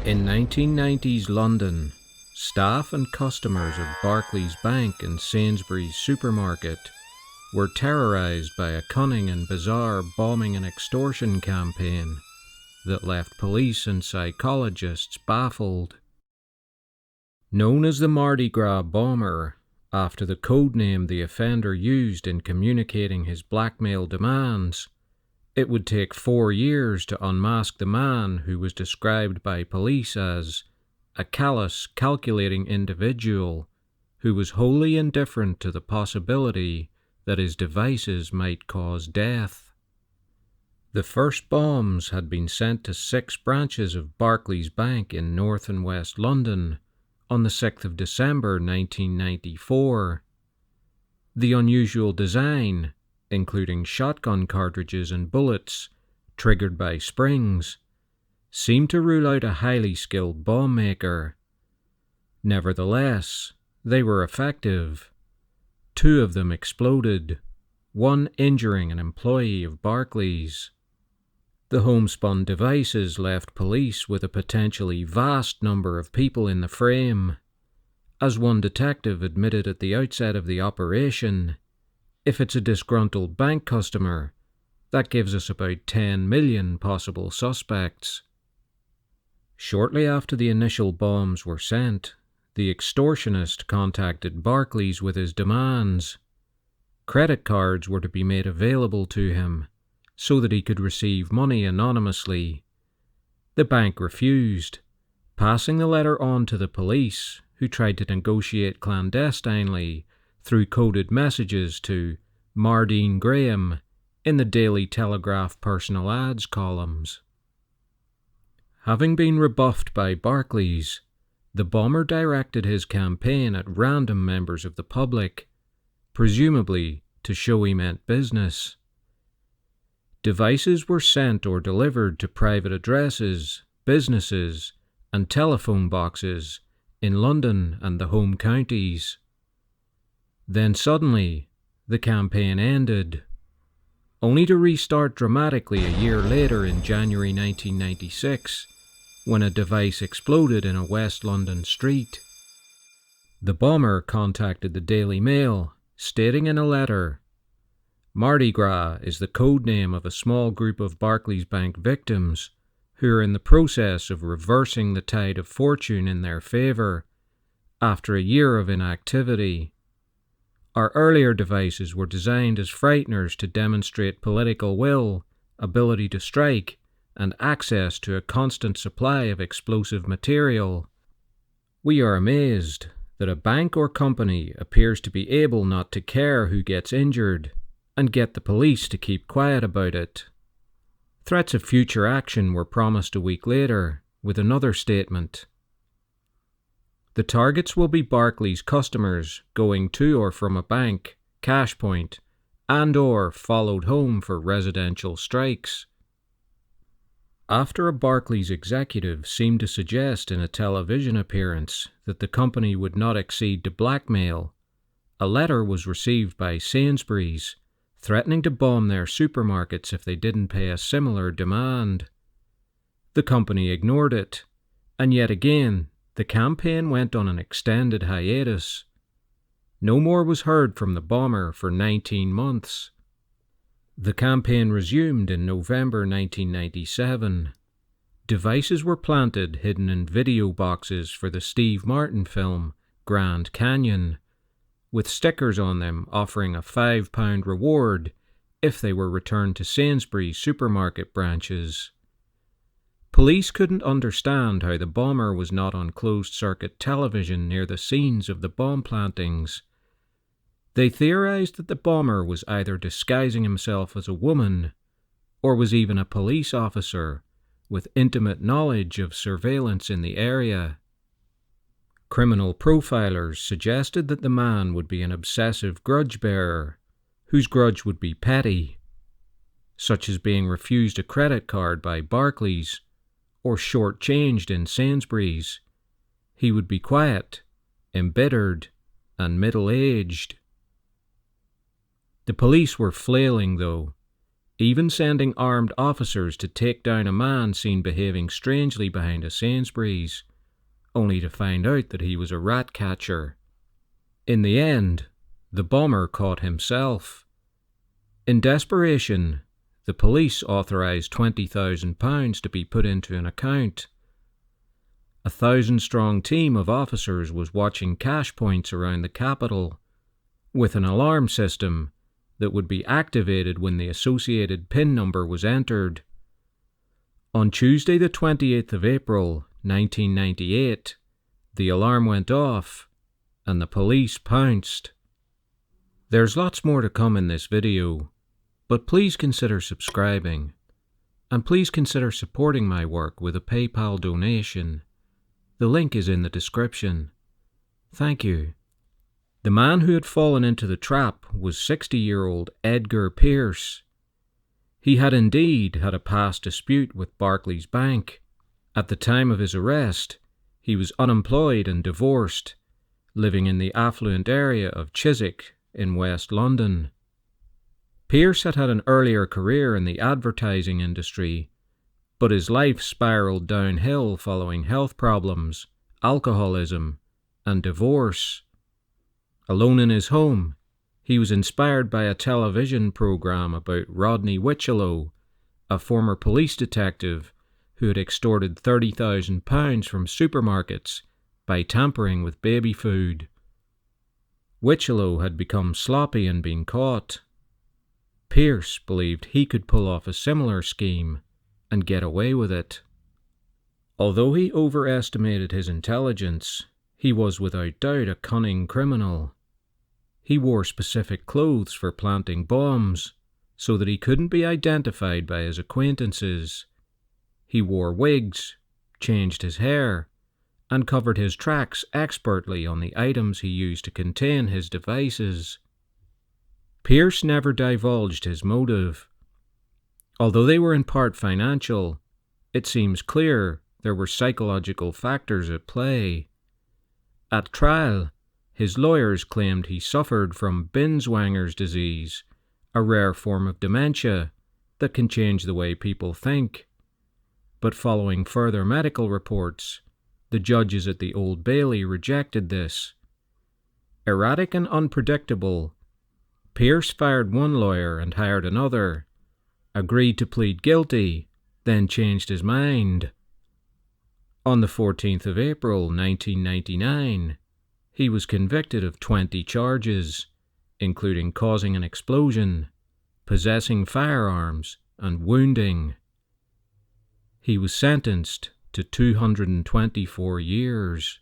In 1990s London, staff and customers of Barclays Bank and Sainsbury's supermarket were terrorized by a cunning and bizarre bombing and extortion campaign that left police and psychologists baffled. Known as the Mardi Gras Bomber, after the code name the offender used in communicating his blackmail demands, it would take 4 years to unmask the man who was described by police as a callous, calculating individual who was wholly indifferent to the possibility that his devices might cause death. The first bombs had been sent to 6 branches of Barclays Bank in North and West London on the 6th of December 1994. The unusual design, including shotgun cartridges and bullets triggered by springs, seemed to rule out a highly skilled bomb maker. Nevertheless, they were effective. 2 of them exploded, one injuring an employee of Barclays. The homespun devices left police with a potentially vast number of people in the frame. As one detective admitted at the outset of the operation, if it's a disgruntled bank customer, that gives us about 10 million possible suspects. Shortly after the initial bombs were sent, the extortionist contacted Barclays with his demands. Credit cards were to be made available to him so that he could receive money anonymously. The bank refused, passing the letter on to the police, who tried to negotiate clandestinely through coded messages to Mardi Graham in the Daily Telegraph personal ads columns. Having been rebuffed by Barclays, the bomber directed his campaign at random members of the public, presumably to show he meant business. Devices were sent or delivered to private addresses, businesses, and telephone boxes in London and the home counties. Then suddenly, the campaign ended, only to restart dramatically a year later in January 1996, when a device exploded in a West London street. The bomber contacted the Daily Mail, stating in a letter, "Mardi Gras is the code name of a small group of Barclays Bank victims who are in the process of reversing the tide of fortune in their favour after a year of inactivity. Our earlier devices were designed as frighteners to demonstrate political will, ability to strike, and access to a constant supply of explosive material. We are amazed that a bank or company appears to be able not to care who gets injured and get the police to keep quiet about it." Threats of future action were promised a week later, with another statement. "The targets will be Barclays customers going to or from a bank, cash point, and/or followed home for residential strikes." After a Barclays executive seemed to suggest in a television appearance that the company would not accede to blackmail, a letter was received by Sainsbury's threatening to bomb their supermarkets if they didn't pay a similar demand. The company ignored it, and yet again, the campaign went on an extended hiatus. No more was heard from the bomber for 19 months. The campaign resumed in November 1997. Devices were planted hidden in video boxes for the Steve Martin film Grand Canyon, with stickers on them offering a £5 reward if they were returned to Sainsbury's supermarket branches. Police couldn't understand how the bomber was not on closed-circuit television near the scenes of the bomb plantings. They theorized that the bomber was either disguising himself as a woman, or was even a police officer with intimate knowledge of surveillance in the area. Criminal profilers suggested that the man would be an obsessive grudge bearer, whose grudge would be petty, such as being refused a credit card by Barclays or short-changed in Sainsbury's. He would be quiet, embittered, and middle-aged. The police were flailing, though. even sending armed officers to take down a man seen behaving strangely behind a Sainsbury's, only to find out that he was a rat catcher. In the end, the bomber caught himself. In desperation, the police authorised £20,000 to be put into an account. A 1,000-strong team of officers was watching cash points around the capital, with an alarm system that would be activated when the associated PIN number was entered. On Tuesday the 28th of April, 1998, the alarm went off and the police pounced. There's lots more to come in this video, but please consider subscribing, and please consider supporting my work with a PayPal donation. The link is in the description. Thank you. The man who had fallen into the trap was 60-year-old Edgar Pierce. He had indeed had a past dispute with Barclays Bank. At the time of his arrest, he was unemployed and divorced, living in the affluent area of Chiswick in West London. Pierce had had an earlier career in the advertising industry, but his life spiraled downhill following health problems, alcoholism, and divorce. Alone in his home, he was inspired by a television program about Rodney Whichelow, a former police detective who had extorted £30,000 from supermarkets by tampering with baby food. Whichelow had become sloppy and been caught. Pierce believed he could pull off a similar scheme and get away with it. Although he overestimated his intelligence, he was without doubt a cunning criminal. He wore specific clothes for planting bombs, so that he couldn't be identified by his acquaintances. He wore wigs, changed his hair, and covered his tracks expertly on the items he used to contain his devices. Pierce never divulged his motive. Although they were in part financial, it seems clear there were psychological factors at play. At trial, his lawyers claimed he suffered from Binswanger's disease, a rare form of dementia that can change the way people think. But following further medical reports, the judges at the Old Bailey rejected this. Erratic and unpredictable, Pierce fired one lawyer and hired another, agreed to plead guilty, then changed his mind. On the 14th of April, 1999, he was convicted of 20 charges, including causing an explosion, possessing firearms, and wounding. He was sentenced to 224 years.